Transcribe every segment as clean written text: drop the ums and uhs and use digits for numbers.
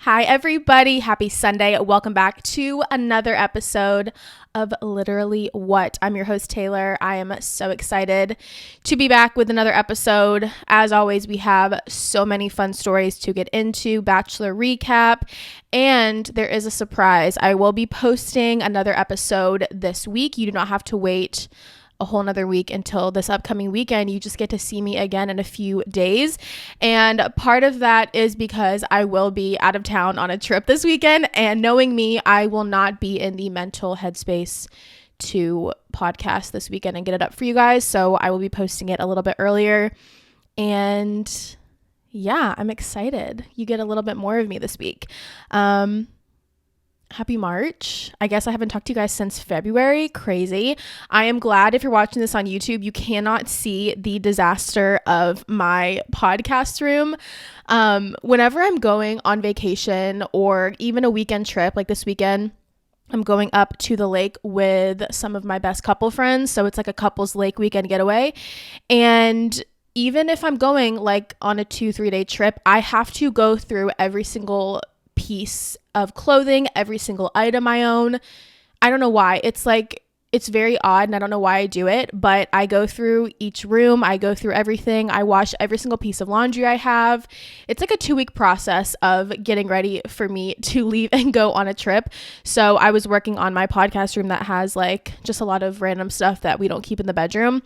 Hi, everybody. Happy Sunday. Welcome back to another episode of Literally What. I'm your host, Taylor. I am so excited to be back with another episode. As always, we have so many fun stories to get into, Bachelor recap, and there is a surprise. I will be posting another episode this week. You do not have to wait a whole nother week until this upcoming weekend. You just get to see me again in a few days. And part of that is because I will be out of town on a trip this weekend. And knowing me, I will not be in the mental headspace to podcast this weekend and get it up for you guys. So I will be posting it a little bit earlier. And yeah, I'm excited. You get a little bit more of me this week. Happy March. I guess I haven't talked to you guys since February. Crazy. I am glad if you're watching this on YouTube, you cannot see the disaster of my podcast room. Whenever I'm going on vacation or even a weekend trip, like this weekend, I'm going up to the lake with some of my best couple friends. So it's like a couples lake weekend getaway. And even if I'm going like on a 2-3 day trip, I have to go through every single piece of clothing, every single item I own. I don't know why. It's very odd and I don't know why I do it, but I go through each room. I go through everything. I wash every single piece of laundry I have. It's like a 2-week process of getting ready for me to leave and go on a trip. So I was working on my podcast room that has like just a lot of random stuff that we don't keep in the bedroom,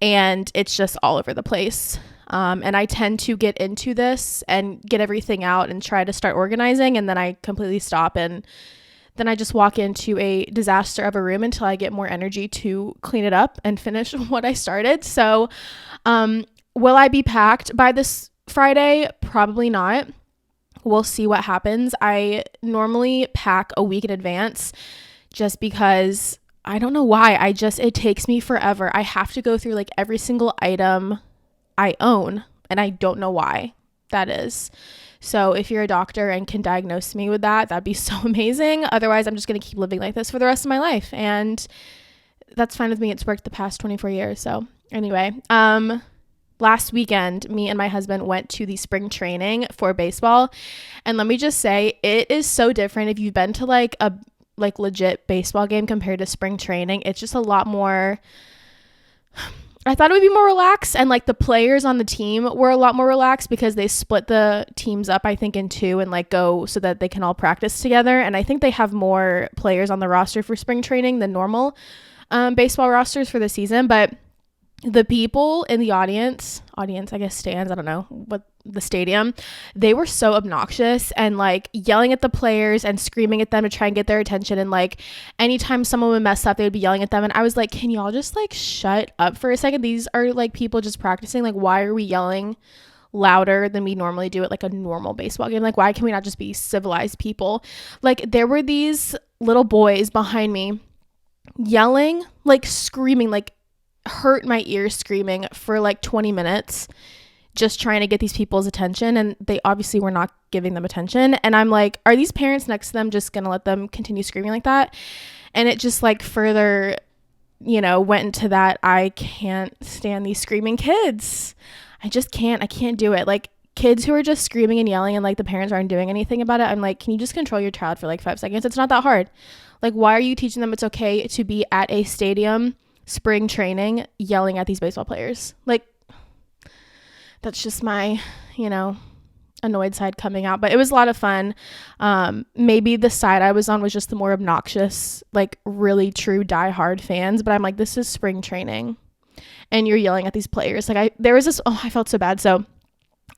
and it's just all over the place. And I tend to get into this and get everything out and try to start organizing, and then I completely stop, and then I just walk into a disaster of a room until I get more energy to clean it up and finish what I started. So will I be packed by this Friday? Probably not. We'll see what happens. I normally pack a week in advance just because I don't know why. It takes me forever. I have to go through like every single item I own, and I don't know why that is. So if you're a doctor and can diagnose me with that, that'd be so amazing. Otherwise, I'm just going to keep living like this for the rest of my life, and that's fine with me. It's worked the past 24 years. So anyway, last weekend, me and my husband went to the spring training for baseball, and let me just say, it is so different. If you've been to like a legit baseball game compared to spring training, it's just a lot more. I thought it would be more relaxed, and like the players on the team were a lot more relaxed because they split the teams up, I think, in two and like go so that they can all practice together. And I think they have more players on the roster for spring training than normal baseball rosters for the season. But the people in the audience, I guess stands, I don't know what the stadium, they were so obnoxious and like yelling at the players and screaming at them to try and get their attention. And like anytime someone would mess up, they would be yelling at them. And I was like, can y'all just like shut up for a second? These are like people just practicing. Like, why are we yelling louder than we normally do at like a normal baseball game? Like, why can we not just be civilized people? Like, there were these little boys behind me yelling, like screaming, like hurt my ears screaming for like 20 minutes just trying to get these people's attention, and they obviously were not giving them attention. And I'm like, are these parents next to them just gonna let them continue screaming like that? And it just like further, went into that. I can't stand these screaming kids. I can't do it. Like kids who are just screaming and yelling and like the parents aren't doing anything about it. I'm like, can you just control your child for like 5 seconds? It's not that hard. Like, why are you teaching them it's okay to be at a stadium spring training yelling at these baseball players? Like, that's just my annoyed side coming out. But it was a lot of fun. Maybe the side I was on was just the more obnoxious, like really true diehard fans, but I'm like, this is spring training and you're yelling at these players. Like I felt so bad. So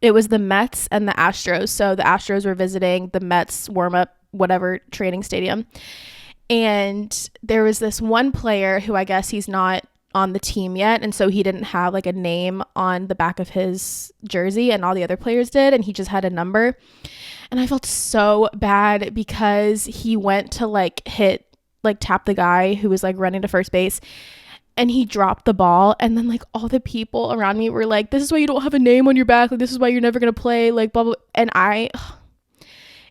it was the Mets and the Astros. So the Astros were visiting the Mets warm-up whatever training stadium. And there was this one player who I guess he's not on the team yet, and so he didn't have like a name on the back of his jersey, and all the other players did, and he just had a number. And I felt so bad because he went to like tap the guy who was like running to first base, and he dropped the ball, and then like all the people around me were like, this is why you don't have a name on your back, like this is why you're never gonna play, like blah blah. And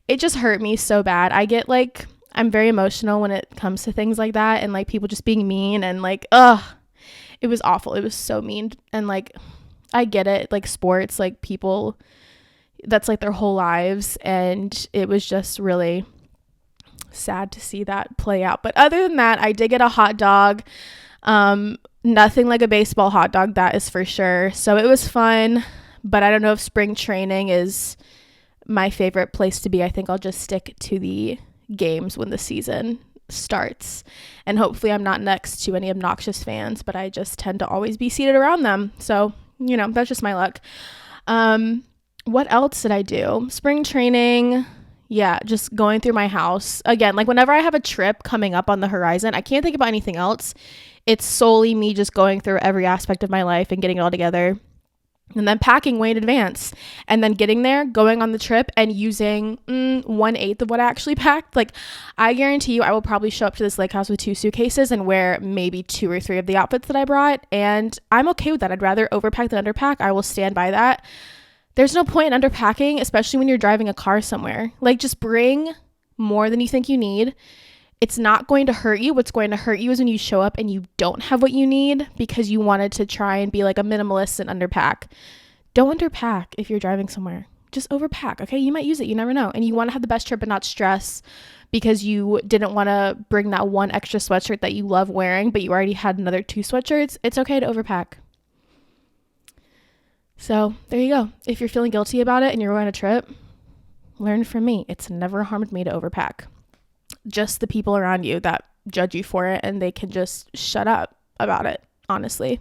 it just hurt me so bad. I'm very emotional when it comes to things like that, and like people just being mean, and like it was awful. It was so mean. And like I get it, like sports, like people that's like their whole lives. And it was just really sad to see that play out. But other than that, I did get a hot dog. Nothing like a baseball hot dog, that is for sure. So it was fun, but I don't know if spring training is my favorite place to be. I think I'll just stick to the games when the season starts, and hopefully I'm not next to any obnoxious fans, but I just tend to always be seated around them. So, you know, that's just my luck. What else did I do? Spring training. Yeah, just going through my house. Again, like whenever I have a trip coming up on the horizon, I can't think about anything else. It's solely me just going through every aspect of my life and getting it all together. And then packing way in advance. And then getting there, going on the trip, and using 1/8 of what I actually packed. Like, I guarantee you I will probably show up to this lake house with 2 suitcases and wear maybe 2 or 3 of the outfits that I brought. And I'm okay with that. I'd rather overpack than underpack. I will stand by that. There's no point in underpacking, especially when you're driving a car somewhere. Like, just bring more than you think you need. It's not going to hurt you. What's going to hurt you is when you show up and you don't have what you need because you wanted to try and be like a minimalist and underpack. Don't underpack if you're driving somewhere. Just overpack, okay? You might use it. You never know. And you want to have the best trip and not stress because you didn't want to bring that one extra sweatshirt that you love wearing, but you already had another 2 sweatshirts. It's okay to overpack. So there you go. If you're feeling guilty about it and you're going on a trip, learn from me. It's never harmed me to overpack. Just the people around you that judge you for it, and they can just shut up about it, honestly.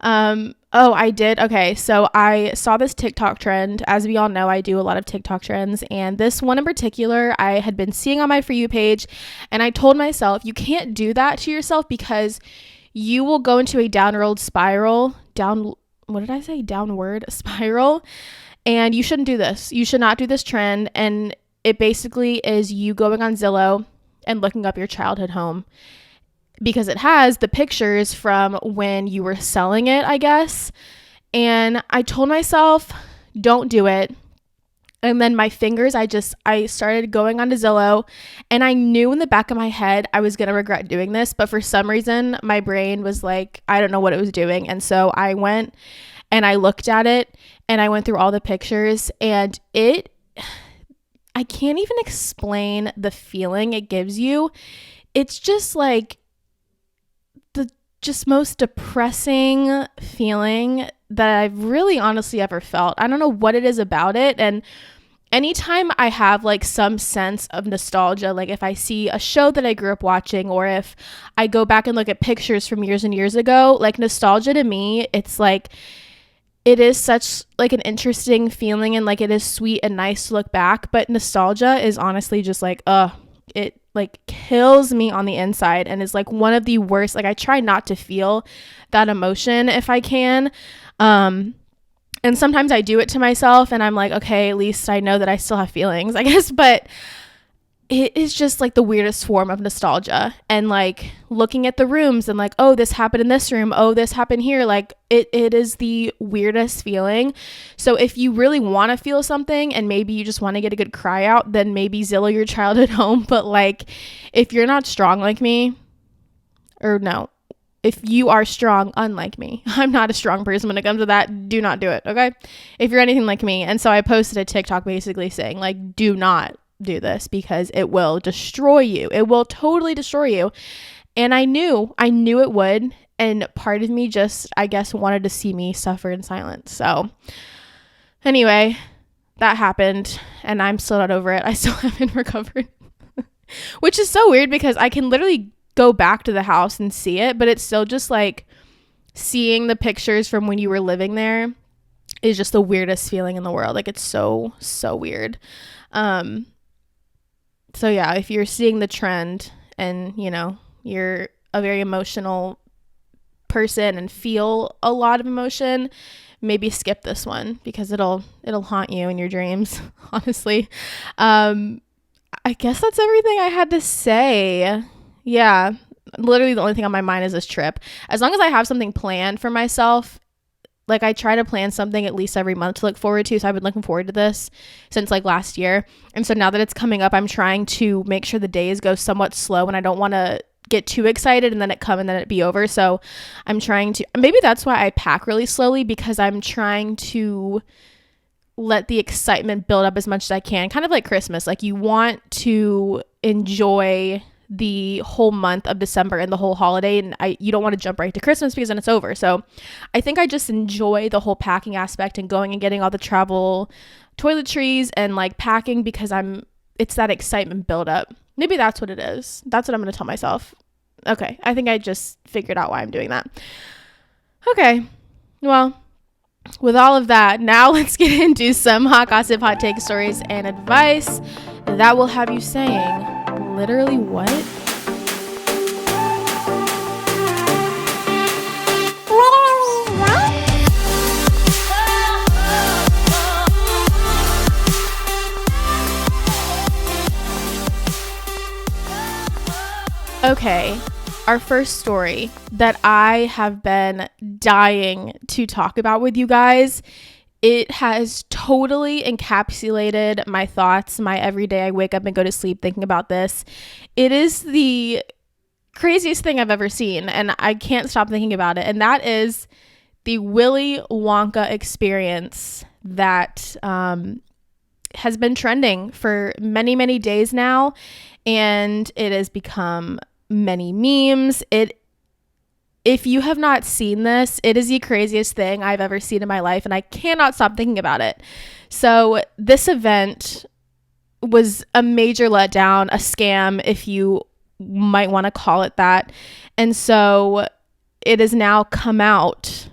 I did. Okay. So I saw this TikTok trend. As we all know, I do a lot of TikTok trends, and this one in particular, I had been seeing on my For You page, and I told myself, you can't do that to yourself because you will go into a downward spiral, downward spiral, and you shouldn't do this. You should not do this trend. And it basically is you going on Zillow and looking up your childhood home because it has the pictures from when you were selling it, I guess. And I told myself, don't do it. And then my fingers, I started going onto Zillow, and I knew in the back of my head I was going to regret doing this. But for some reason, my brain was like, I don't know what it was doing. And so I went and I looked at it and I went through all the pictures, and I can't even explain the feeling it gives you. It's just like the most depressing feeling that I've really honestly ever felt. I don't know what it is about it. And anytime I have like some sense of nostalgia, like if I see a show that I grew up watching, or if I go back and look at pictures from years and years ago, like nostalgia to me, it's like, it is such like an interesting feeling, and like it is sweet and nice to look back, but nostalgia is honestly just like, it like kills me on the inside and is like one of the worst. Like I try not to feel that emotion if I can. And sometimes I do it to myself and I'm like, okay, at least I know that I still have feelings, I guess. But it is just like the weirdest form of nostalgia, and like looking at the rooms and like, oh, this happened in this room, oh, this happened here, like it is the weirdest feeling. So if you really want to feel something and maybe you just want to get a good cry out, then maybe Zillow your childhood home. But like if you're not strong like me, or no, if you are strong unlike me, I'm not a strong person when it comes to that, do not do it, okay? If you're anything like me. And so I posted a TikTok basically saying like, do not do this because it will destroy you. It will totally destroy you. And I knew it would. And part of me just, I guess, wanted to see me suffer in silence. So anyway, that happened and I'm still not over it. I still haven't recovered, which is so weird because I can literally go back to the house and see it, but it's still just like seeing the pictures from when you were living there is just the weirdest feeling in the world. Like it's so weird. So yeah, if you're seeing the trend and, you know, you're a very emotional person and feel a lot of emotion, maybe skip this one because it'll haunt you in your dreams, honestly. I guess that's everything I had to say. Yeah, literally the only thing on my mind is this trip. As long as I have something planned for myself, like I try to plan something at least every month to look forward to. So I've been looking forward to this since like last year. And so now that it's coming up, I'm trying to make sure the days go somewhat slow, and I don't want to get too excited and then it come and then it be over. So I'm trying to, maybe that's why I pack really slowly, because I'm trying to let the excitement build up as much as I can, kind of like Christmas. Like, you want to enjoy the whole month of December and the whole holiday, and you don't want to jump right to Christmas because then it's over. So I think I just enjoy the whole packing aspect and going and getting all the travel toiletries and like packing because it's that excitement build up. Maybe that's what it is. That's what I'm going to tell myself. Okay, I think I just figured out why I'm doing that. Okay, well, with all of that, now let's get into some hot gossip, hot take stories, and advice that will have you saying, literally what? Literally what? Okay, our first story that I have been dying to talk about with you guys, it has totally encapsulated my thoughts, my everyday. I wake up and go to sleep thinking about this. It is the craziest thing I've ever seen, and I can't stop thinking about it. And that is the Willy Wonka experience that has been trending for many, many days now. And it has become many memes. If you have not seen this, it is the craziest thing I've ever seen in my life, and I cannot stop thinking about it. So this event was a major letdown, a scam, if you might want to call it that. And so it has now come out,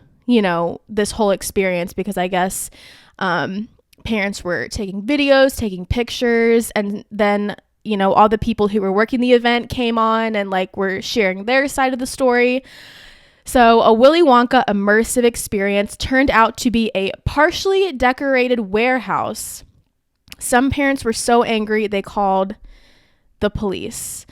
this whole experience, because I guess parents were taking videos, taking pictures, and then all the people who were working the event came on and like were sharing their side of the story. So a Willy Wonka immersive experience turned out to be a partially decorated warehouse. Some parents were so angry they called the police.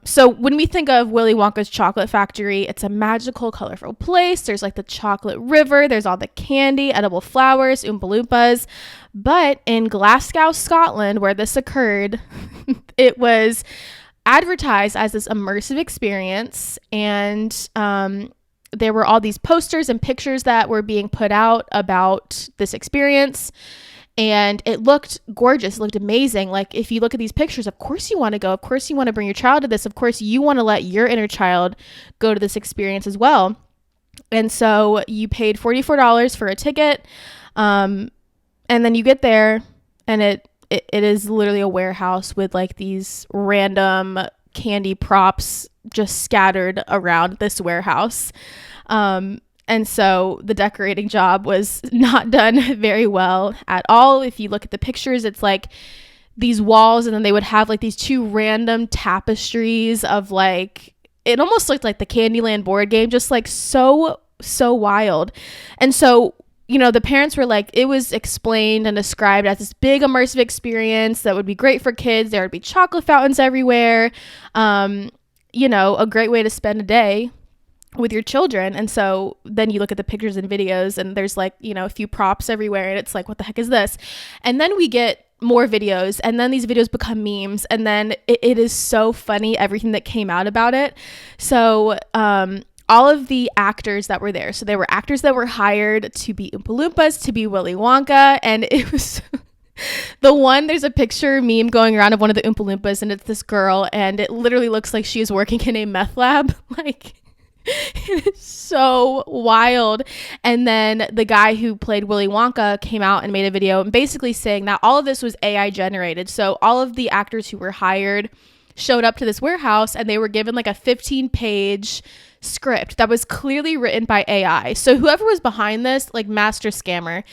So when we think of Willy Wonka's chocolate factory, it's a magical, colorful place. There's like the chocolate river. There's all the candy, edible flowers, Oompa Loompas. But in Glasgow, Scotland, where this occurred, it was advertised as this immersive experience. And there were all these posters and pictures that were being put out about this experience. And it looked gorgeous. It looked amazing. Like, if you look at these pictures, of course you want to go. Of course you want to bring your child to this. Of course you want to let your inner child go to this experience as well. And so you paid $44 for a ticket. And then you get there, and it is literally a warehouse with like these random candy props just scattered around this warehouse. And so the decorating job was not done very well at all. If you look at the pictures, it's like these walls, and then they would have like these two random tapestries of like, it almost looked like the Candyland board game, just like so wild. And so, the parents were like, it was explained and described as this big immersive experience that would be great for kids. There would be chocolate fountains everywhere. A great way to spend a day with your children. And so then you look at the pictures and videos, and there's like, a few props everywhere, and it's like, what the heck is this? And then we get more videos, and then these videos become memes, and then it is so funny, everything that came out about it. So all of the actors that were there, so there were actors that were hired to be Oompa Loompas, to be Willy Wonka, and it was there's a picture meme going around of one of the Oompa Loompas, and it's this girl, and it literally looks like she is working in a meth lab. Like, it is so wild. And then the guy who played Willy Wonka came out and made a video basically saying that all of this was AI generated. So all of the actors who were hired showed up to this warehouse, and they were given like a 15-page script that was clearly written by AI. So whoever was behind this, like, master scammer,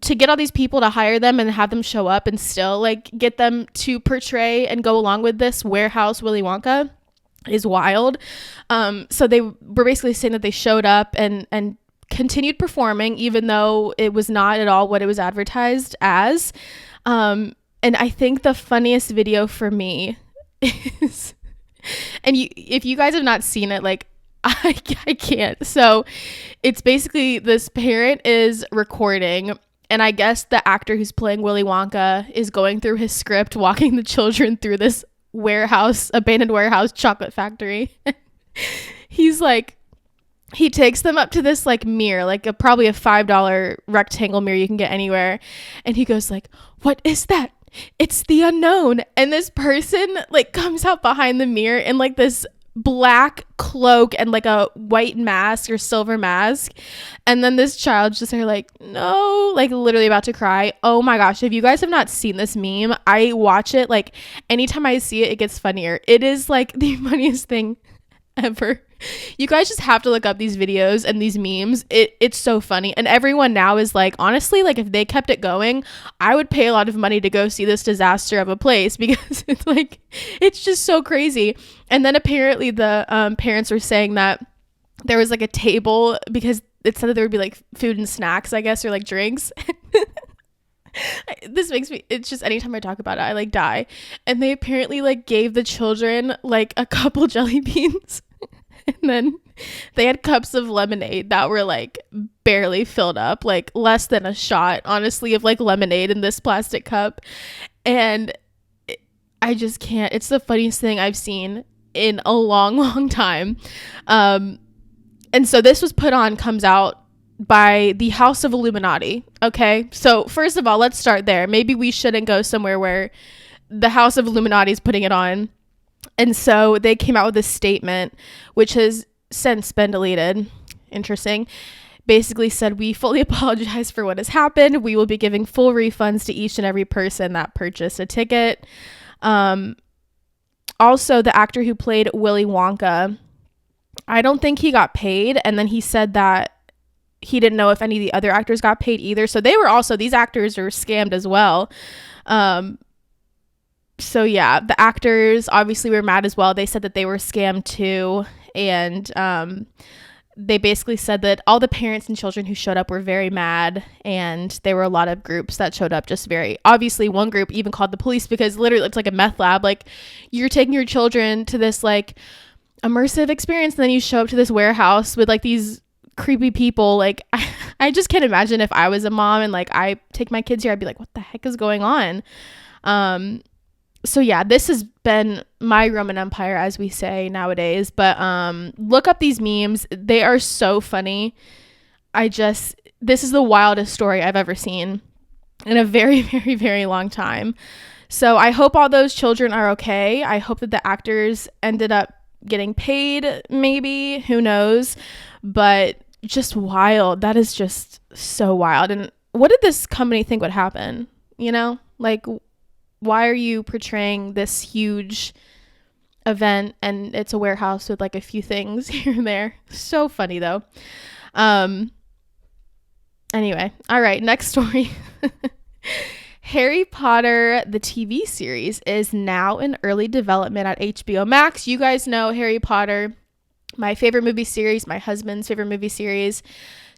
to get all these people to hire them and have them show up and still like get them to portray and go along with this warehouse Willy Wonka is wild. So they were basically saying that they showed up and continued performing, even though it was not at all what it was advertised as. And I think the funniest video for me is, and if you guys have not seen it, like, I can't. So it's basically this parent is recording, and I guess the actor who's playing Willy Wonka is going through his script, walking the children through this abandoned warehouse chocolate factory. He's like, he takes them up to this like mirror, like probably a $5 rectangle mirror you can get anywhere. And he goes like, "What is that? It's the unknown." And this person like comes out behind the mirror in like this black cloak and like a white mask or silver mask. And then this child's just like, no, like literally about to cry. Oh my gosh. If you guys have not seen this meme, I watch it like anytime I see it, it gets funnier. It is like the funniest thing ever. You guys just have to look up these videos and these memes. It's so funny. And everyone now is like, honestly, like if they kept it going, I would pay a lot of money to go see this disaster of a place, because it's like, it's just so crazy. And then apparently the parents were saying that there was like a table, because it said that there would be like food and snacks, I guess, or like drinks. This makes me, it's just anytime I talk about it, I like die. And they apparently like gave the children like a couple jelly beans. And then they had cups of lemonade that were like barely filled up, like less than a shot, honestly, of like lemonade in this plastic cup. And I just can't. It's the funniest thing I've seen in a long, long time. And so this was put on, comes out by the House of Illuminati. Okay. So first of all, let's start there. Maybe we shouldn't go somewhere where the House of Illuminati is putting it on. And so they came out with this statement, which has since been deleted. Interesting. Basically said, "We fully apologize for what has happened. We will be giving full refunds to each and every person that purchased a ticket." Also, the actor who played Willy Wonka, I don't think he got paid. And then he said that he didn't know if any of the other actors got paid either. So they were also, these actors are scammed as well. So yeah, the actors obviously were mad as well. They said that they were scammed too. And they basically said that all the parents and children who showed up were very mad. And there were a lot of groups that showed up just very, obviously one group even called the police, because literally it's like a meth lab. Like, you're taking your children to this like immersive experience, and then you show up to this warehouse with like these creepy people. Like, I just can't imagine if I was a mom and like I take my kids here, I'd be like, what the heck is going on? So yeah, this has been my Roman Empire, as we say nowadays. But look up these memes. They are so funny. This is the wildest story I've ever seen in a very, very, very long time. So I hope all those children are okay. I hope that the actors ended up getting paid, maybe. Who knows? But just wild. That is just so wild. And what did this company think would happen? You know? Like, why are you portraying this huge event and it's a warehouse with like a few things here and there? So funny though. Anyway, all right, next story. Harry Potter, the TV series, is now in early development at HBO Max. You guys know Harry Potter, my favorite movie series, my husband's favorite movie series.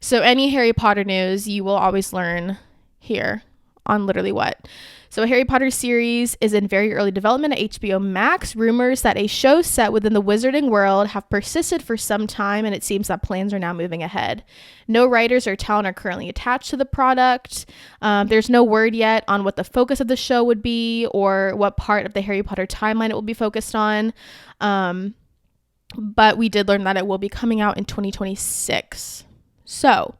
So any Harry Potter news, you will always learn here on Literally What. So a Harry Potter series is in very early development at HBO Max. Rumors that a show set within the wizarding world have persisted for some time, and it seems that plans are now moving ahead. No writers or talent are currently attached to the product. There's no word yet on what the focus of the show would be or what part of the Harry Potter timeline it will be focused on. But we did learn that it will be coming out in 2026. So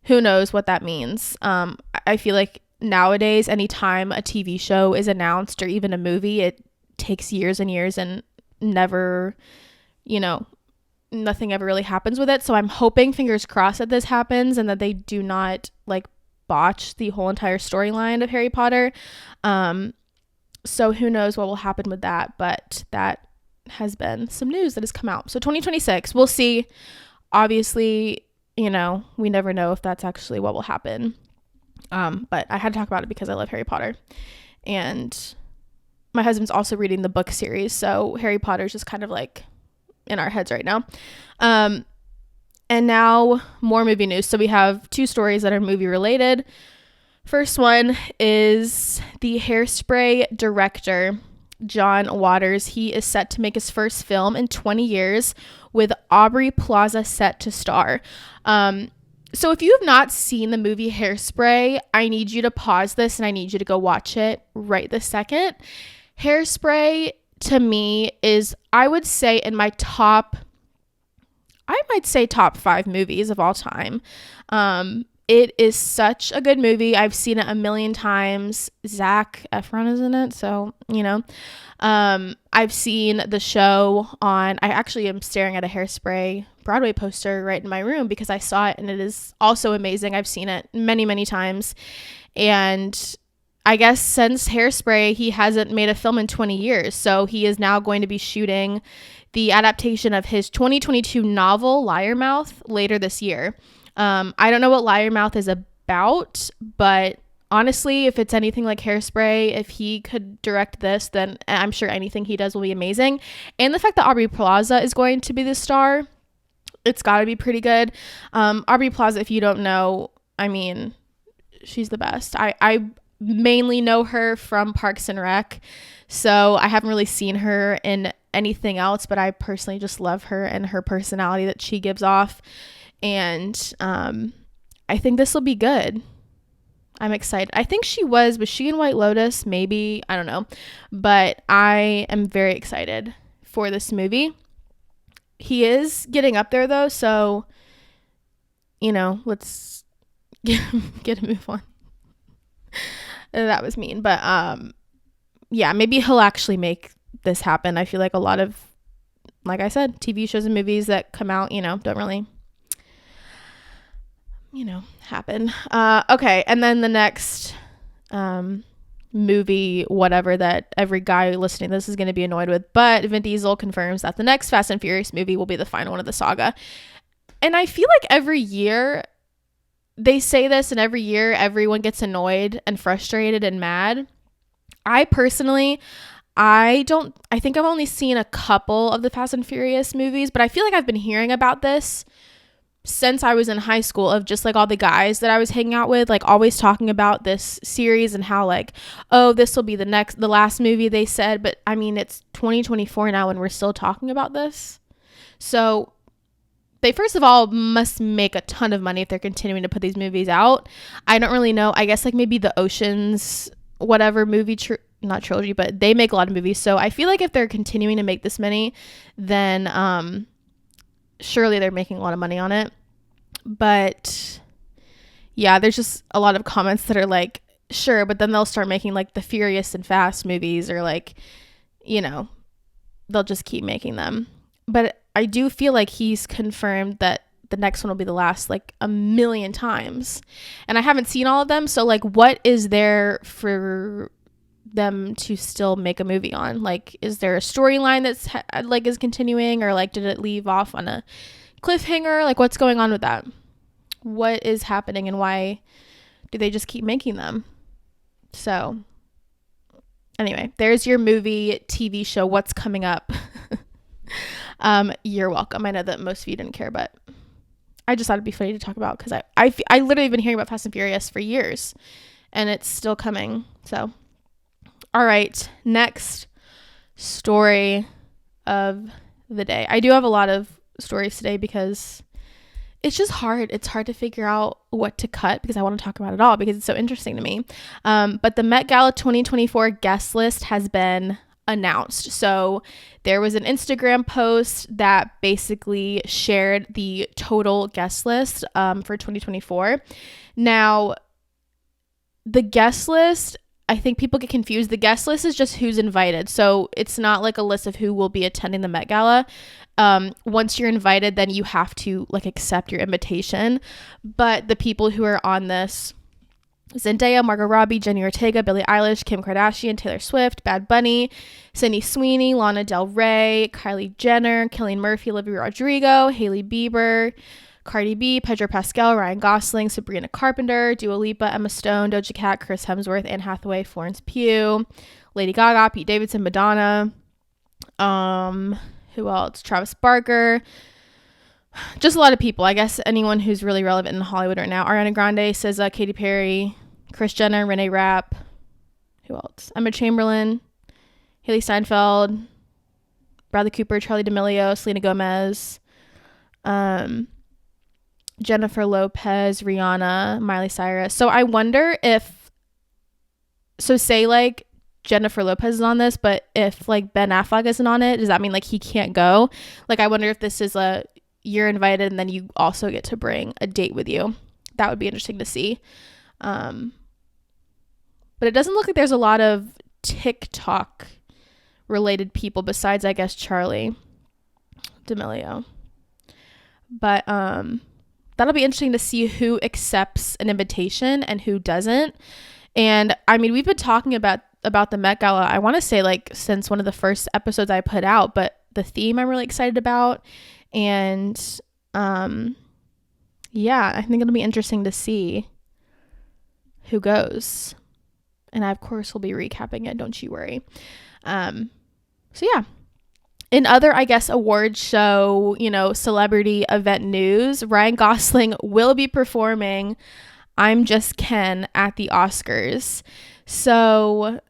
who knows what that means? I feel like nowadays, anytime a TV show is announced or even a movie, it takes years and years and never, nothing ever really happens with it. So I'm hoping, fingers crossed, that this happens and that they do not like botch the whole entire storyline of Harry Potter. So who knows what will happen with that, but that has been some news that has come out. So 2026, we'll see. Obviously, we never know if that's actually what will happen. But I had to talk about it because I love Harry Potter, and my husband's also reading the book series. So Harry Potter's just kind of like in our heads right now. And now more movie news. So we have two stories that are movie related. First one is the Hairspray director, John Waters. He is set to make his first film in 20 years with Aubrey Plaza set to star. So if you have not seen the movie Hairspray, I need you to pause this and I need you to go watch it right this second. Hairspray, to me, is, I would say, in my top, I might say top 5 movies of all time. It is such a good movie. I've seen it a million times. Zac Efron is in it, so, you know. I've seen the show on, I actually am staring at a Hairspray Broadway poster right in my room because I saw it and it is also amazing. I've seen it many, many times. And I guess since Hairspray, he hasn't made a film in 20 years. So he is now going to be shooting the adaptation of his 2022 novel, Liarmouth, later this year. I don't know what Liarmouth is about, but honestly, if it's anything like Hairspray, if he could direct this, then I'm sure anything he does will be amazing. And the fact that Aubrey Plaza is going to be the star, it's got to be pretty good. Aubrey Plaza, if you don't know, I mean, she's the best. I mainly know her from Parks and Rec, so I haven't really seen her in anything else, but I personally just love her and her personality that she gives off. And I think this will be good. I'm excited. I think was she in White Lotus? Maybe. I don't know. But I am very excited for this movie. He is getting up there though, so, you know, let's get a move on. That was mean. But yeah, maybe he'll actually make this happen. I feel like a lot of, like I said, TV shows and movies that come out, you know, don't really, you know, happen. Okay, and then the next movie, whatever, that every guy listening to this is going to be annoyed with, but Vin Diesel confirms that the next Fast and Furious movie will be the final one of the saga. And I feel like every year they say this, and every year everyone gets annoyed and frustrated and mad. I personally, I think I've only seen a couple of the Fast and Furious movies, but I feel like I've been hearing about this since I was in high school, of just like all the guys that I was hanging out with, like always talking about this series and how like, oh, this will be the last movie, they said. But I mean, it's 2024 now and we're still talking about this. So they first of all must make a ton of money if they're continuing to put these movies out. I don't really know. I guess like maybe the Oceans whatever movie, not trilogy, but they make a lot of movies. So I feel like if they're continuing to make this many, then surely they're making a lot of money on it. But yeah, there's just a lot of comments that are like, sure, but then they'll start making like the Furious and Fast movies, or like, you know, they'll just keep making them. But I do feel like he's confirmed that the next one will be the last, like a million times. And I haven't seen all of them. So like, what is there for them to still make a movie on? Like, is there a storyline that's like is continuing, or like did it leave off on a cliffhanger? Like, what's going on with that? What is happening, and why do they just keep making them? So anyway, there's your movie TV show. What's coming up? You're welcome. I know that most of you didn't care, but I just thought it'd be funny to talk about, because I literally been hearing about Fast and Furious for years, and it's still coming. So all right, next story of the day. I do have a lot of stories today because it's just hard. It's hard to figure out what to cut, because I want to talk about it all because it's so interesting to me. But the Met Gala 2024 guest list has been announced. So there was an Instagram post that basically shared the total guest list for 2024. Now, the guest list, I think people get confused. The guest list is just who's invited. So it's not like a list of who will be attending the Met Gala. Once you're invited, then you have to like accept your invitation. But the people who are on this: Zendaya, Margot Robbie, Jenny Ortega, Billie Eilish, Kim Kardashian, Taylor Swift, Bad Bunny, Sydney Sweeney, Lana Del Rey, Kylie Jenner, Cillian Murphy, Olivia Rodrigo, Hailey Bieber, Cardi B, Pedro Pascal, Ryan Gosling, Sabrina Carpenter, Dua Lipa, Emma Stone, Doja Cat, Chris Hemsworth, Anne Hathaway, Florence Pugh, Lady Gaga, Pete Davidson, Madonna, who else? Travis Barker. Just a lot of people. I guess anyone who's really relevant in Hollywood right now. Ariana Grande, SZA, Katy Perry, Kris Jenner, Renee Rapp. Who else? Emma Chamberlain, Haley Steinfeld, Bradley Cooper, Charlie D'Amelio, Selena Gomez, Jennifer Lopez, Rihanna, Miley Cyrus. So I wonder if, say like Jennifer Lopez is on this, but if like Ben Affleck isn't on it, does that mean like he can't go? Like, I wonder if this is a, you're invited and then you also get to bring a date with you. That would be interesting to see. But it doesn't look like there's a lot of TikTok related people besides, I guess, Charlie D'Amelio. But that'll be interesting to see who accepts an invitation and who doesn't. And I mean, we've been talking about the Met Gala, I want to say like since one of the first episodes I put out, but the theme I'm really excited about. And yeah, I think it'll be interesting to see who goes. And I, of course, will be recapping it. Don't you worry. So yeah. In other, I guess, award show, celebrity event news, Ryan Gosling will be performing I'm Just Ken at the Oscars. So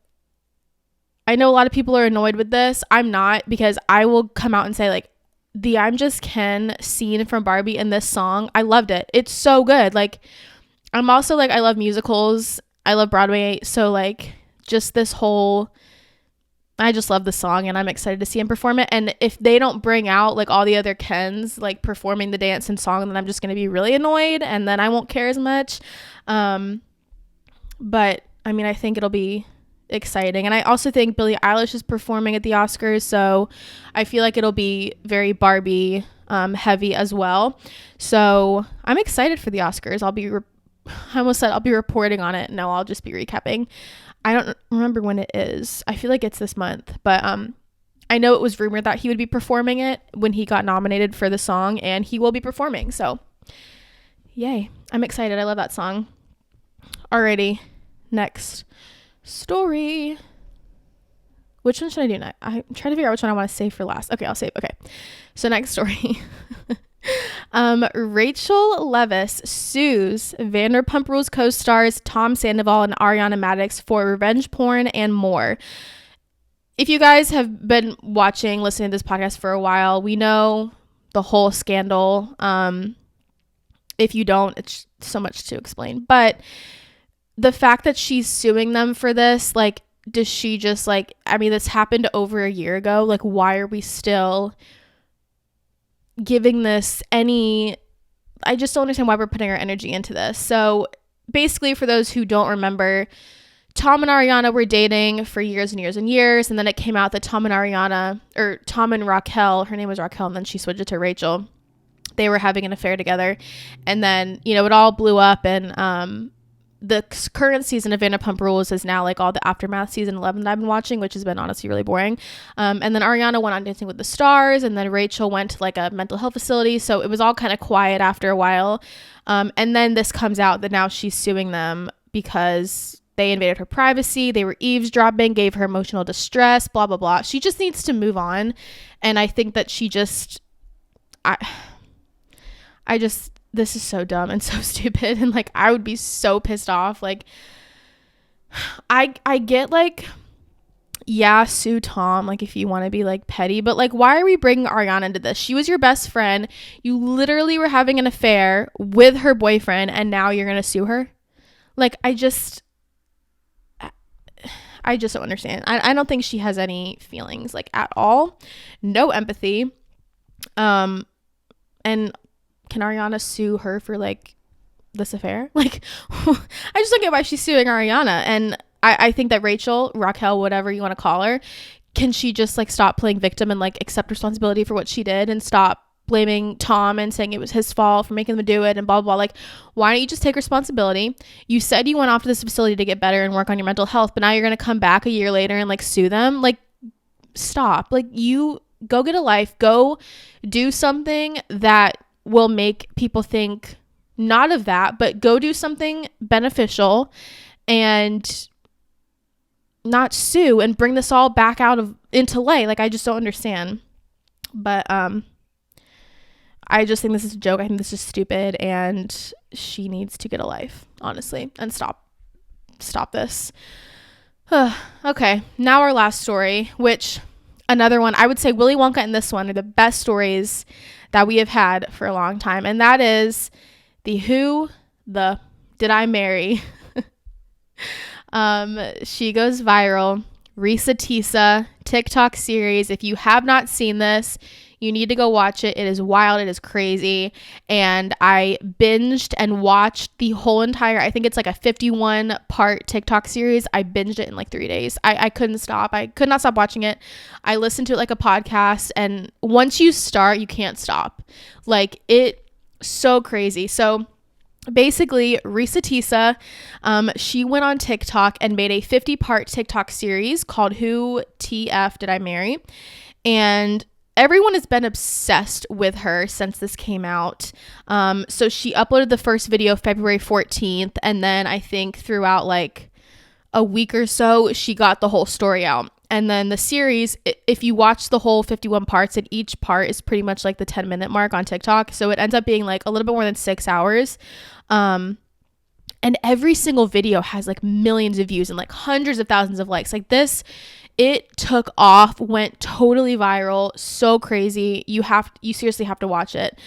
I know a lot of people are annoyed with this. I'm not, because I will come out and say, like, the I'm Just Ken scene from Barbie in this song, I loved it. It's so good. Like, I'm also like, I love musicals. I love Broadway. So like, just this whole, I just love the song and I'm excited to see him perform it. And if they don't bring out like all the other Kens like performing the dance and song, then I'm just going to be really annoyed and then I won't care as much. But I mean, I think it'll be exciting. And I also think Billie Eilish is performing at the Oscars. So I feel like it'll be very Barbie heavy as well. So I'm excited for the Oscars. I almost said I'll be reporting on it. No, I'll just be recapping. I don't remember when it is. I feel like it's this month, but I know it was rumored that he would be performing it when he got nominated for the song, and he will be performing. So yay. I'm excited. I love that song. Alrighty. Next story. Which one should I do next? I'm trying to figure out which one I want to save for last. Okay, I'll save. Okay. So next story. Rachel Leviss sues Vanderpump Rules co-stars Tom Sandoval and Ariana Madix for revenge porn and more. If you guys have been listening to this podcast for a while, we know the whole scandal. If you don't, it's so much to explain. But the fact that she's suing them for this, like, does she just like, I mean, this happened over a year ago. Like, why are we still giving this any, I just don't understand why we're putting our energy into this. So basically, for those who don't remember, Tom and Ariana were dating for years and years and years, and then it came out that Tom and Raquel, her name was Raquel, and then she switched it to Rachel, they were having an affair together. And then, it all blew up, and the current season of Vanderpump Rules is now like all the aftermath season 11 that I've been watching, which has been honestly really boring. And then Ariana went on Dancing with the Stars, and then Rachel went to like a mental health facility. So it was all kind of quiet after a while. And then this comes out that now she's suing them because they invaded her privacy. They were eavesdropping, gave her emotional distress, blah, blah, blah. She just needs to move on. And I think that she just, this is so dumb and so stupid, and like I would be so pissed off. Like I get like, yeah, sue Tom, like if you want to be like petty, but like why are we bringing Ariana into this? She was your best friend. You literally were having an affair with her boyfriend, and now you're gonna sue her? Like I just don't understand. I don't think she has any feelings like at all. No empathy. And can Ariana sue her for like this affair? Like I just don't get why she's suing Ariana. And I think that Raquel, whatever you want to call her, can she just like stop playing victim and like accept responsibility for what she did and stop blaming Tom and saying it was his fault for making them do it and blah, blah, blah. Like, why don't you just take responsibility? You said you went off to this facility to get better and work on your mental health, but now you're going to come back a year later and like sue them. Like, stop. Like, you go get a life, go do something that will make people think not of that, but go do something beneficial and not sue and bring this all back into light. Like, I just don't understand. But I just think this is a joke. I think this is stupid, and she needs to get a life, honestly, and stop this. Okay, now our last story, which another one, I would say Willy Wonka and this one are the best stories that we have had for a long time, and that is the Who the Did I Marry? She goes viral. Reesa Teesa TikTok series. If you have not seen this, You need to go watch it. It is wild. It is crazy. And I binged and watched the whole entire, I think it's like a 51 part TikTok series. I binged it in like 3 days. I couldn't stop. I could not stop watching it. I listened to it like a podcast, and once you start, you can't stop. Like, it so crazy. So basically, Reesa Teesa, she went on TikTok and made a 50-part TikTok series called Who TF Did I Marry? And everyone has been obsessed with her since this came out. So she uploaded the first video February 14th, and then I think throughout like a week or so, she got the whole story out. And then the series, if you watch the whole 51 parts, and each part is pretty much like the 10-minute mark on TikTok. So it ends up being like a little bit more than 6 hours. And every single video has like millions of views and like hundreds of thousands of likes. Like this, it took off, went totally viral, so crazy. You seriously have to watch it.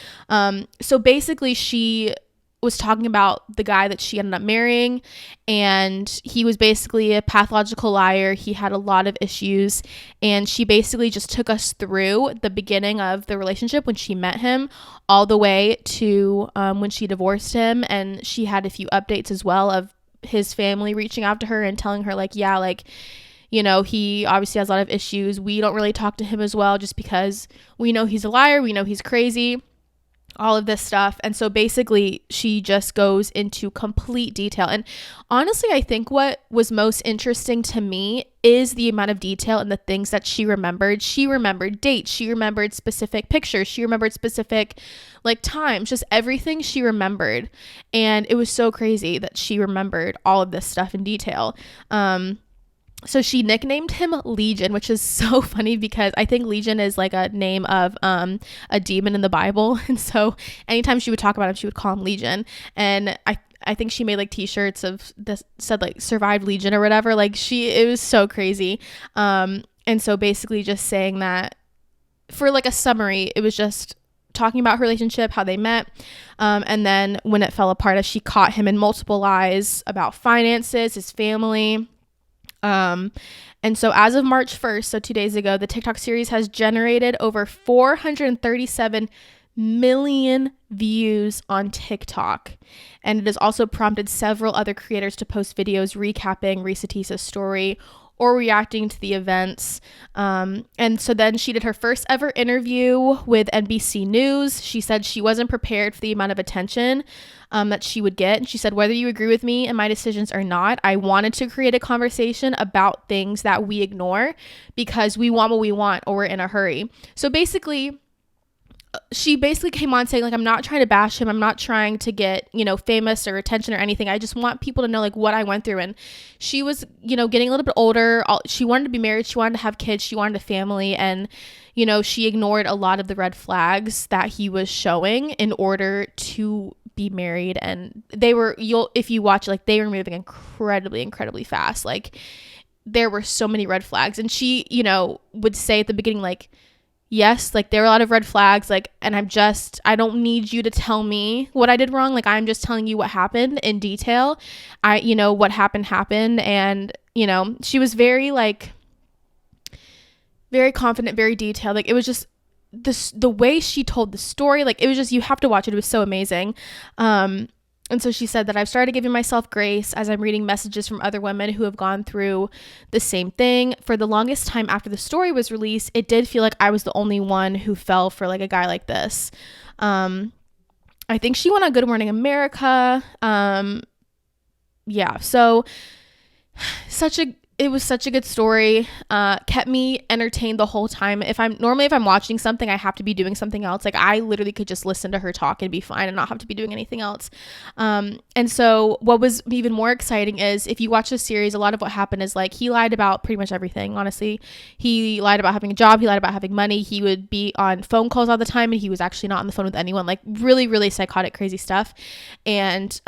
So basically she was talking about the guy that she ended up marrying, and he was basically a pathological liar. He had a lot of issues, and she basically just took us through the beginning of the relationship when she met him all the way to when she divorced him. And she had a few updates as well of his family reaching out to her and telling her like, yeah, like, you know, he obviously has a lot of issues. We don't really talk to him as well just because we know he's a liar. We know he's crazy. All of this stuff. And so basically she just goes into complete detail. And honestly, I think what was most interesting to me is the amount of detail and the things that she remembered. She remembered dates. She remembered specific pictures. She remembered specific like times, just everything she remembered. And it was so crazy that she remembered all of this stuff in detail. So she nicknamed him Legion, which is so funny because I think Legion is like a name of a demon in the Bible. And so anytime she would talk about him, she would call him Legion. And I think she made like t-shirts of this said like survived Legion or whatever. Like it was so crazy. And so basically just saying that for like a summary, it was just talking about her relationship, how they met, and then when it fell apart, as she caught him in multiple lies about finances, his family. And so as of March 1st, so 2 days ago, the TikTok series has generated over 437 million views on TikTok. And it has also prompted several other creators to post videos recapping Reesa Teesa's story or reacting to the events. And so then she did her first ever interview with NBC News. She said she wasn't prepared for the amount of attention that she would get. And she said, whether you agree with me and my decisions or not, I wanted to create a conversation about things that we ignore because we want what we want or we're in a hurry. So basically, she basically came on saying like, I'm not trying to bash him. I'm not trying to get, you know, famous or attention or anything. I just want people to know like what I went through. And she was, you know, getting a little bit older. She wanted to be married. She wanted to have kids. She wanted a family. And, you know, she ignored a lot of the red flags that he was showing in order to be married. And if you watch, like they were moving incredibly fast. Like there were so many red flags. And she, you know, would say at the beginning, like, yes, like there were a lot of red flags, like, and I don't need you to tell me what I did wrong. Like, I'm just telling you what happened in detail. What happened. And, you know, she was very confident, very detailed. Like, it was just the way she told the story, like, it was just, you have to watch it. It was so amazing. And so she said that I've started giving myself grace as I'm reading messages from other women who have gone through the same thing. For the longest time after the story was released, it did feel like I was the only one who fell for like a guy like this. I think she went on Good Morning America. Yeah. So it was such a good story, kept me entertained the whole time. If I'm watching something, I have to be doing something else. Like I literally could just listen to her talk and be fine and not have to be doing anything else. And so what was even more exciting is if you watch the series, a lot of what happened is like, he lied about pretty much everything. Honestly, he lied about having a job. He lied about having money. He would be on phone calls all the time and he was actually not on the phone with anyone, like really psychotic, crazy stuff. And,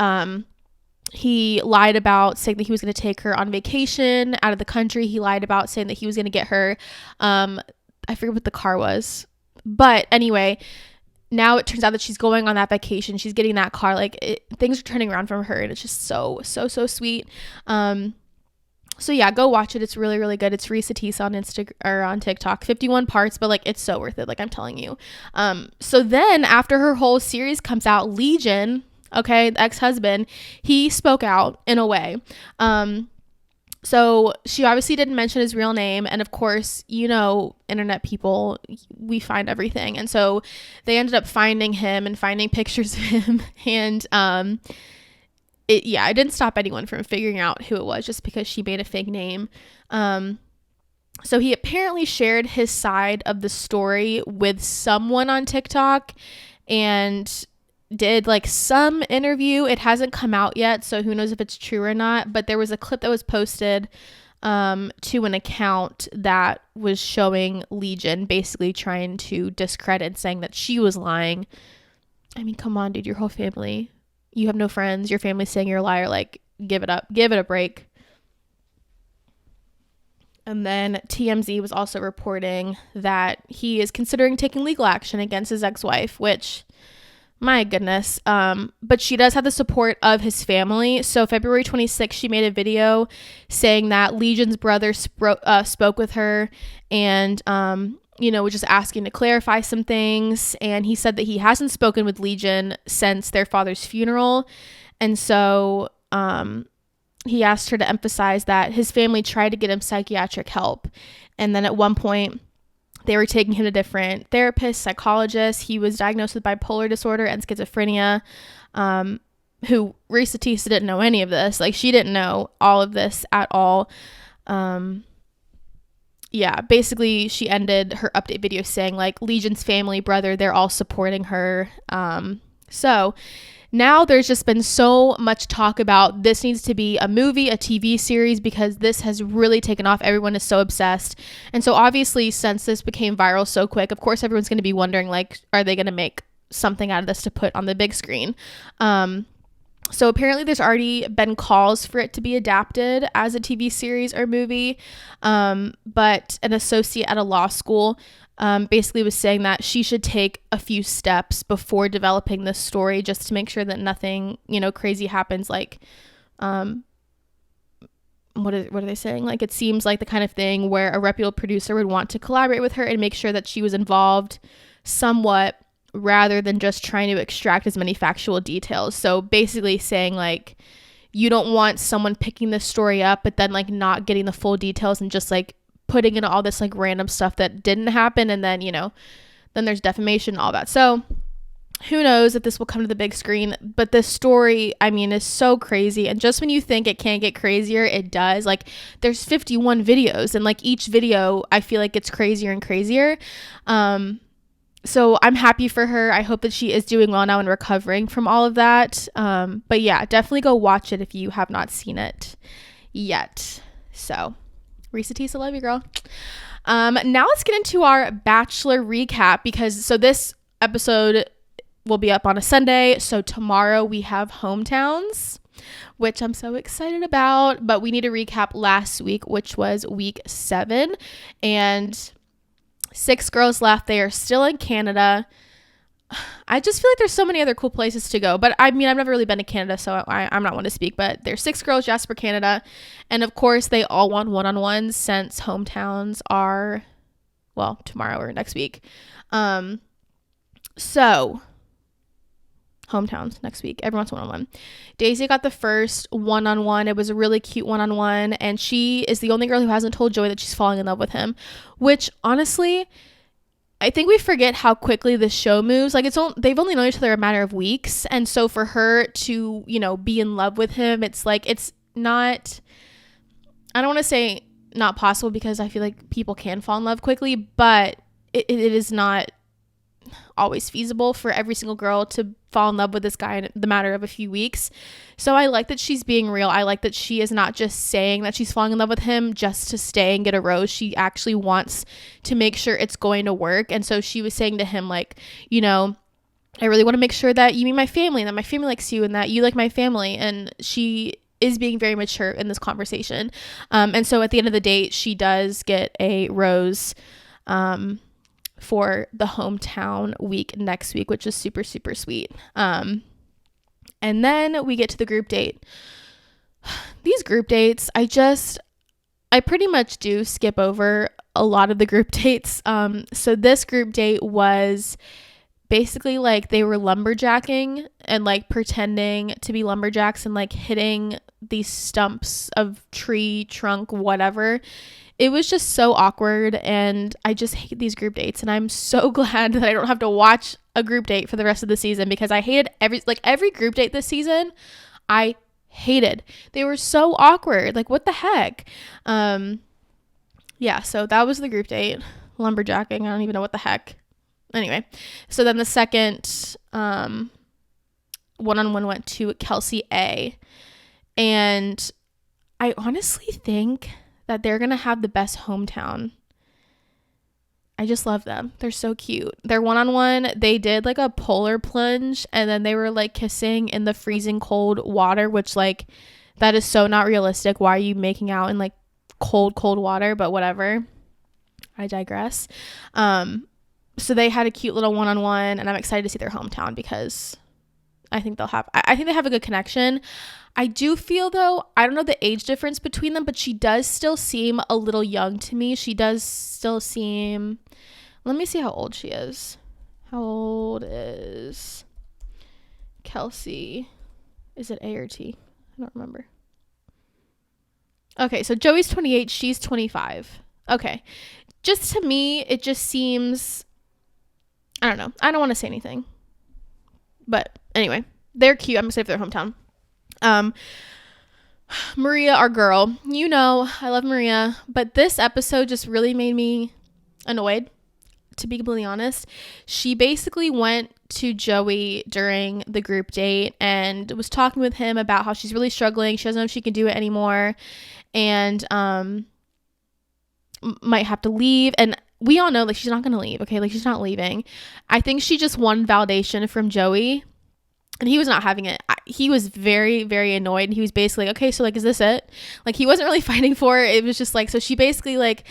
he lied about saying that he was going to take her on vacation out of the country. He lied about saying that he was going to get her, I forget what the car was. But anyway, now it turns out that she's going on that vacation. She's getting that car. Like things are turning around from her. And it's just so sweet. So yeah, go watch it. It's really, really good. It's Reesa Teesa on Instagram or on TikTok. 51 parts, but like it's so worth it. Like I'm telling you. So then after her whole series comes out, Legion, okay, the ex-husband, he spoke out in a way. So she obviously didn't mention his real name, and of course, you know, internet people, we find everything. And so they ended up finding him and finding pictures of him, and it didn't stop anyone from figuring out who it was just because she made a fake name. So he apparently shared his side of the story with someone on TikTok and did like some interview. It hasn't come out yet, so who knows if it's true or not, but there was a clip that was posted to an account that was showing Legion basically trying to discredit, saying that she was lying. I mean, come on, dude, your whole family, you have no friends, your family's saying you're a liar. Like, give it up, give it a break. And then TMZ was also reporting that he is considering taking legal action against his ex-wife, which, my goodness. But she does have the support of his family. So February 26th, she made a video saying that Legion's brother spoke with her and, was just asking to clarify some things. And he said that he hasn't spoken with Legion since their father's funeral. And so he asked her to emphasize that his family tried to get him psychiatric help. And then at one point, they were taking him to different therapists, psychologists. He was diagnosed with bipolar disorder and schizophrenia, who Reesa Teesa didn't know any of this. Like, she didn't know all of this at all. Basically, she ended her update video saying, like, Legion's family, brother, they're all supporting her. So now there's just been so much talk about this needs to be a movie, a TV series, because this has really taken off. Everyone is so obsessed. And so obviously, since this became viral so quick, of course, everyone's going to be wondering, like, are they going to make something out of this to put on the big screen? So apparently there's already been calls for it to be adapted as a TV series or movie. But an associate at a law school basically was saying that she should take a few steps before developing this story just to make sure that nothing, crazy happens. Like, what are they saying? Like, it seems like the kind of thing where a reputable producer would want to collaborate with her and make sure that she was involved somewhat rather than just trying to extract as many factual details. So basically saying, like, you don't want someone picking this story up, but then, like, not getting the full details and just, like, putting in all this, like, random stuff that didn't happen. And then, then there's defamation and all that. So who knows if this will come to the big screen, but this story, I mean, is so crazy. And just when you think it can't get crazier, it does. Like, there's 51 videos, and, like, each video, I feel like it's crazier and crazier. So I'm happy for her. I hope that she is doing well now and recovering from all of that. But yeah, definitely go watch it if you have not seen it yet. So, Reesa Teesa, love you, girl. Now let's get into our Bachelor recap, because this episode will be up on a Sunday. So tomorrow we have hometowns, which I'm so excited about. But we need to recap last week, which was week 7, and 6 girls left. They are still in Canada. I just feel like there's so many other cool places to go. But I mean, I've never really been to Canada, so I'm not one to speak. But there's 6 girls just for Canada. And of course, they all want one-on-ones since hometowns are, well, tomorrow or next week. So hometowns next week. Everyone's one-on-one. Daisy got the first one-on-one. It was a really cute one-on-one, and she is the only girl who hasn't told Joey that she's falling in love with him, which honestly, I think we forget how quickly this show moves. Like, they've only known each other a matter of weeks, and so for her to, be in love with him, it's like, it's not, I don't want to say not possible, because I feel like people can fall in love quickly, but it is not always feasible for every single girl to fall in love with this guy in the matter of a few weeks. So I like that she's being real. I like that she is not just saying that she's falling in love with him just to stay and get a rose. She actually wants to make sure it's going to work. And so she was saying to him, like, I really want to make sure that you meet my family and that my family likes you and that you like my family. And she is being very mature in this conversation. And so at the end of the date, she does get a rose for the hometown week next week, which is super, super sweet. And then we get to the group date. These group dates, I just I pretty much do skip over a lot of the group dates. So this group date was basically like they were lumberjacking and like pretending to be lumberjacks and like hitting these stumps of tree, trunk, whatever. It was just so awkward, and I just hate these group dates, and I'm so glad that I don't have to watch a group date for the rest of the season, because I hated every group date this season. I hated. They were so awkward. Like, what the heck? Yeah, so that was the group date. Lumberjacking. I don't even know what the heck. Anyway, so then the second one-on-one went to Kelsey A. And I honestly think that they're going to have the best hometown. I just love them. They're so cute. Their one-on-one, they did like a polar plunge, and then they were like kissing in the freezing cold water, which like that is so not realistic. Why are you making out in like cold water? But whatever. I digress. So they had a cute little one-on-one, and I'm excited to see their hometown because I think they have a good connection. I do feel, though, I don't know the age difference between them, but she does still seem a little young to me. She does still seem, let me see how old she is. How old is Kelsey? Is it A or T? I don't remember. Okay, so Joey's 28, she's 25. Okay. Just to me, it just seems, I don't know. I don't want to say anything. But anyway, they're cute. I'm excited for their hometown. Maria, our girl, you know, I love Maria, but this episode just really made me annoyed, to be completely honest. She basically went to Joey during the group date and was talking with him about how she's really struggling. She doesn't know if she can do it anymore, and might have to leave. And we all know, like, she's not going to leave. Okay. Like, she's not leaving. I think she just wanted validation from Joey, and he was not having it. He was very, very annoyed. And he was basically like, okay, so like, is this it? Like, he wasn't really fighting for it. It was just like, so she basically like,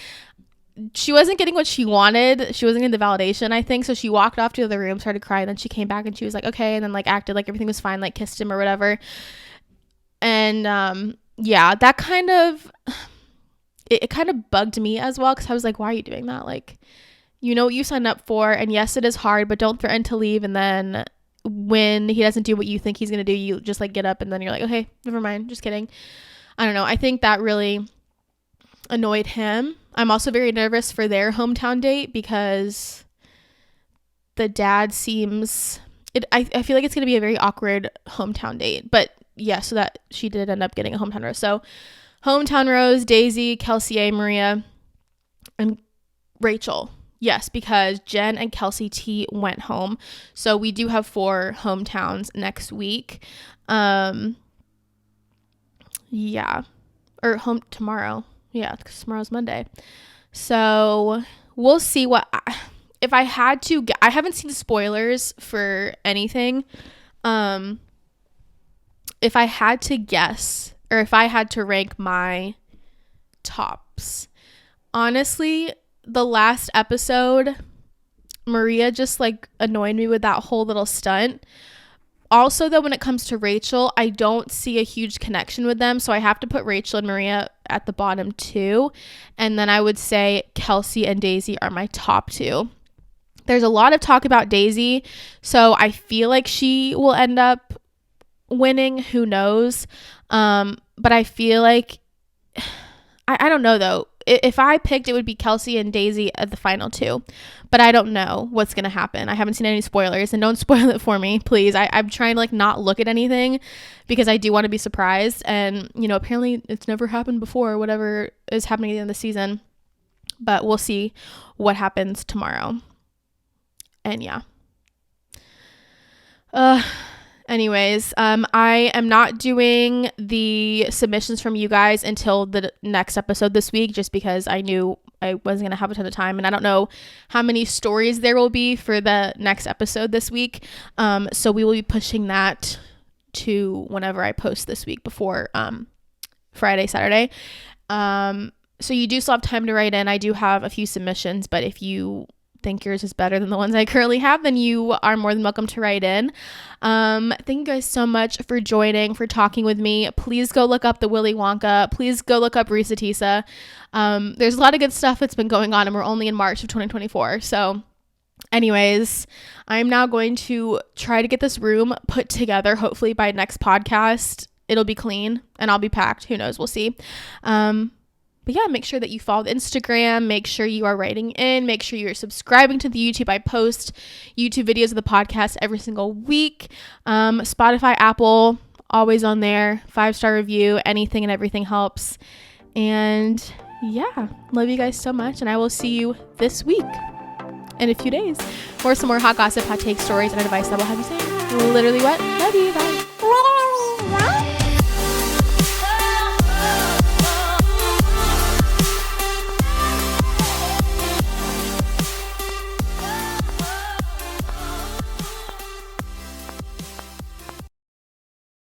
she wasn't getting what she wanted. She wasn't getting the validation, I think. So she walked off to the other room, started crying. Then she came back and she was like, okay. And then like acted like everything was fine, like kissed him or whatever. And yeah, that kind of, it kind of bugged me as well, because I was like, why are you doing that? Like, you know what you signed up for, and yes, it is hard, but don't threaten to leave, and then when he doesn't do what you think he's gonna do, you just like get up and then you're like, okay, never mind, just kidding. I don't know. I think that really annoyed him. I'm also very nervous for their hometown date, because the dad seems I feel like it's gonna be a very awkward hometown date. But yeah, so that she did end up getting a hometown rose. So hometown rose, Daisy, Kelsey A, Maria, and Rachel. Yes, because Jen and Kelsey T went home. So we do have 4 hometowns next week. Yeah. Or home tomorrow. Yeah, because tomorrow's Monday. So we'll see if I had to, I haven't seen spoilers for anything. If I had to guess, or if I had to rank my tops, honestly, the last episode, Maria just like annoyed me with that whole little stunt. Also, though, when it comes to Rachel, I don't see a huge connection with them, so I have to put Rachel and Maria at the bottom too. And then I would say Kelsey and Daisy are my top 2. There's a lot of talk about Daisy, so I feel like she will end up winning. Who knows? But I feel like I don't know, though. If I picked, it would be Kelsey and Daisy at the final 2, but I don't know what's gonna happen. I haven't seen any spoilers, and don't spoil it for me, please. I'm trying to like not look at anything, because I do want to be surprised. And you know, apparently it's never happened before, whatever is happening at the end of the season. But we'll see what happens tomorrow. And yeah. Anyways, I am not doing the submissions from you guys until the next episode this week, just because I knew I wasn't going to have a ton of time, and I don't know how many stories there will be for the next episode this week. So we will be pushing that to whenever I post this week, before Friday, Saturday. So you do still have time to write in. I do have a few submissions, but if you think yours is better than the ones I currently have, then you are more than welcome to write in. Thank you guys so much for joining, for talking with me. Please go look up the Willy Wonka. Please go look up Reesa Teesa. There's a lot of good stuff that's been going on, and we're only in March of 2024. So anyways, I'm now going to try to get this room put together. Hopefully by next podcast, it'll be clean and I'll be packed. Who knows? We'll see. But yeah, make sure that you follow the Instagram. Make sure you are writing in. Make sure you're subscribing to the YouTube. I post YouTube videos of the podcast every single week. Spotify, Apple, always on there. 5-star review. Anything and everything helps. And yeah, love you guys so much. And I will see you this week in a few days for some more hot gossip, hot take stories, and advice that will have you saying literally what? Love you. Bye.